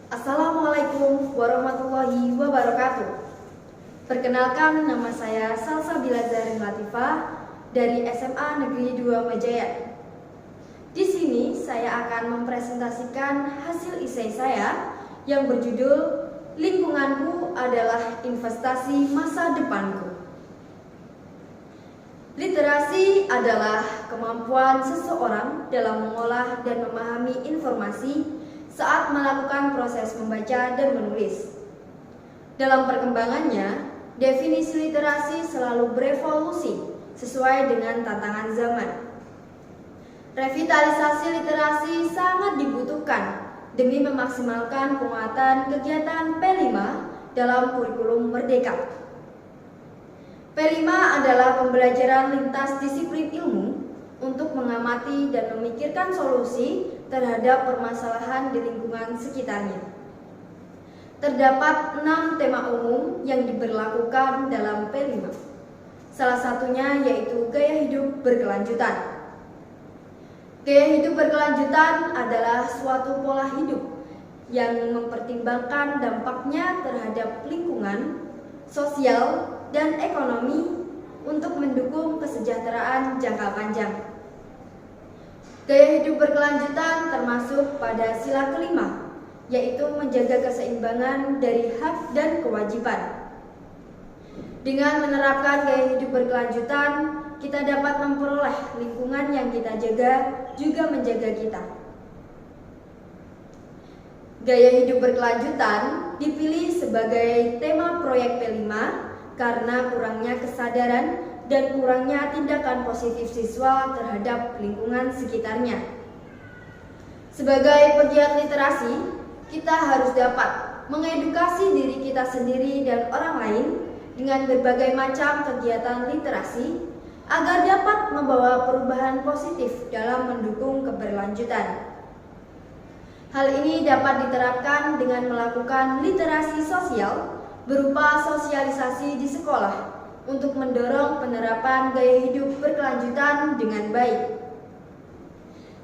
Assalamualaikum warahmatullahi wabarakatuh. Perkenalkan, nama saya Salsabila Zarin Latifah dari SMA Negeri 2 Mejayan. Di sini saya akan mempresentasikan hasil esai saya yang berjudul Lingkunganku adalah Investasi Masa Depanku. Literasi adalah kemampuan seseorang dalam mengolah dan memahami informasi saat melakukan proses membaca dan menulis. Dalam perkembangannya, definisi literasi selalu berevolusi sesuai dengan tantangan zaman. Revitalisasi literasi sangat dibutuhkan demi memaksimalkan penguatan kegiatan P5 dalam kurikulum Merdeka. P5 adalah pembelajaran lintas disiplin ilmu untuk mengamati dan memikirkan solusi terhadap permasalahan di lingkungan sekitarnya. Terdapat 6 tema umum yang diberlakukan dalam P5. Salah satunya yaitu gaya hidup berkelanjutan. Gaya hidup berkelanjutan adalah suatu pola hidup yang mempertimbangkan dampaknya terhadap lingkungan, sosial, dan ekonomi untuk mendukung kesejahteraan jangka panjang. Gaya hidup berkelanjutan termasuk pada sila kelima, yaitu menjaga keseimbangan dari hak dan kewajiban. Dengan menerapkan gaya hidup berkelanjutan, kita dapat memperoleh lingkungan yang kita jaga juga menjaga kita. Gaya hidup berkelanjutan dipilih sebagai tema proyek P5 karena kurangnya kesadaran dan kurangnya tindakan positif siswa terhadap lingkungan sekitarnya. Sebagai pegiat literasi, kita harus dapat mengedukasi diri kita sendiri dan orang lain dengan berbagai macam kegiatan literasi agar dapat membawa perubahan positif dalam mendukung keberlanjutan. Hal ini dapat diterapkan dengan melakukan literasi sosial berupa sosialisasi di sekolah untuk mendorong penerapan gaya hidup berkelanjutan dengan baik.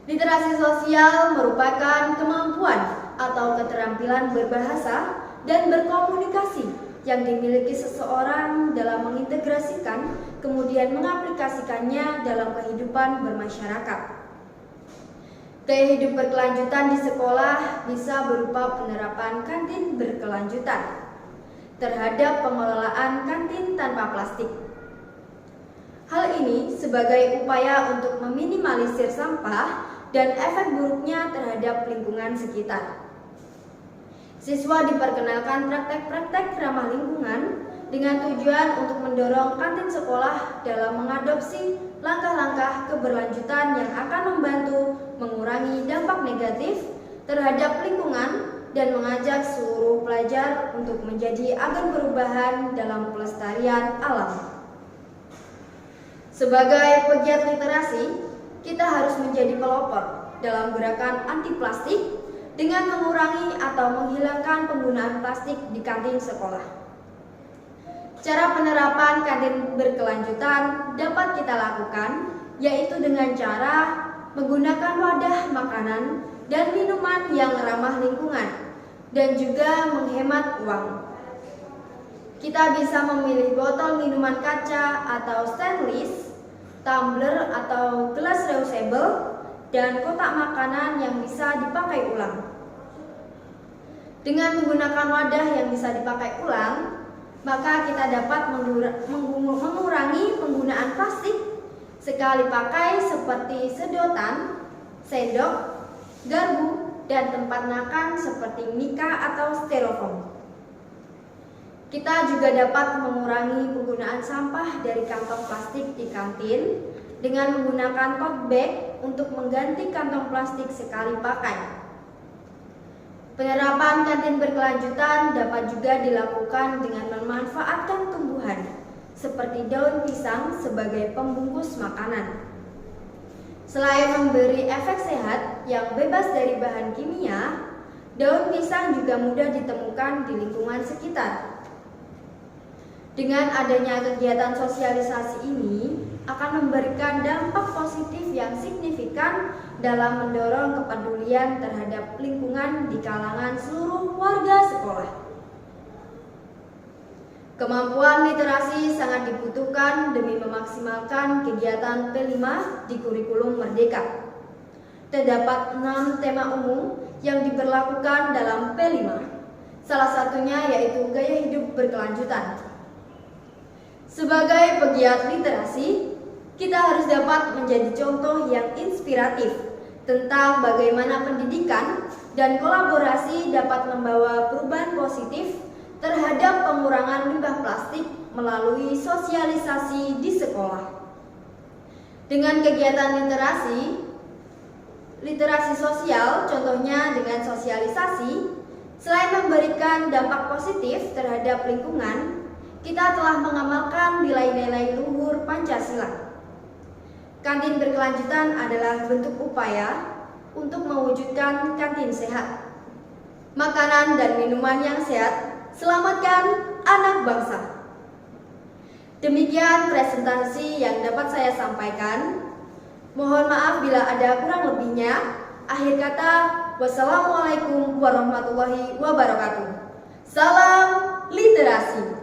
Literasi sosial merupakan kemampuan atau keterampilan berbahasa dan berkomunikasi yang dimiliki seseorang dalam mengintegrasikan kemudian mengaplikasikannya dalam kehidupan bermasyarakat. Gaya hidup berkelanjutan di sekolah bisa berupa penerapan kantin berkelanjutan terhadap pengelolaan kantin tanpa plastik. Hal ini sebagai upaya untuk meminimalisir sampah dan efek buruknya terhadap lingkungan sekitar. Siswa diperkenalkan praktek-praktek ramah lingkungan dengan tujuan untuk mendorong kantin sekolah dalam mengadopsi langkah-langkah keberlanjutan yang akan membantu mengurangi dampak negatif terhadap lingkungan dan mengajak seluruh pelajar untuk menjadi agen perubahan dalam pelestarian alam. Sebagai pegiat literasi, kita harus menjadi pelopor dalam gerakan anti plastik dengan mengurangi atau menghilangkan penggunaan plastik di kantin sekolah. Cara penerapan kantin berkelanjutan dapat kita lakukan yaitu dengan cara menggunakan wadah makanan dan minuman yang ramah lingkungan dan juga menghemat uang. Kita bisa memilih botol minuman kaca atau stainless, tumbler atau gelas reusable, dan kotak makanan yang bisa dipakai ulang. Dengan menggunakan wadah yang bisa dipakai ulang, maka kita dapat mengurangi penggunaan plastik sekali pakai seperti sedotan, sendok, garpu, dan tempat makan seperti mika atau styrofoam. Kita juga dapat mengurangi penggunaan sampah dari kantong plastik di kantin dengan menggunakan tote bag untuk mengganti kantong plastik sekali pakai. Penerapan kantin berkelanjutan dapat juga dilakukan dengan memanfaatkan tumbuhan seperti daun pisang sebagai pembungkus makanan. Selain memberi efek sehat yang bebas dari bahan kimia, daun pisang juga mudah ditemukan di lingkungan sekitar. Dengan adanya kegiatan sosialisasi ini akan memberikan dampak positif yang signifikan dalam mendorong kepedulian terhadap lingkungan di kalangan seluruh warga sekolah. Kemampuan literasi sangat dibutuhkan demi memaksimalkan kegiatan P5 di kurikulum Merdeka. Terdapat 6 tema umum yang diberlakukan dalam P5. Salah satunya yaitu gaya hidup berkelanjutan. Sebagai pegiat literasi, kita harus dapat menjadi contoh yang inspiratif tentang bagaimana pendidikan dan kolaborasi dapat membawa perubahan positif terhadap pengurangan limbah plastik melalui sosialisasi di sekolah. Dengan kegiatan literasi sosial, contohnya dengan sosialisasi, selain memberikan dampak positif terhadap lingkungan, kita telah mengamalkan nilai-nilai luhur Pancasila. Kantin berkelanjutan adalah bentuk upaya untuk mewujudkan kantin sehat. Makanan dan minuman yang sehat, selamatkan anak bangsa. Demikian presentasi yang dapat saya sampaikan. Mohon maaf bila ada kurang lebihnya. Akhir kata, wassalamualaikum warahmatullahi wabarakatuh. Salam literasi.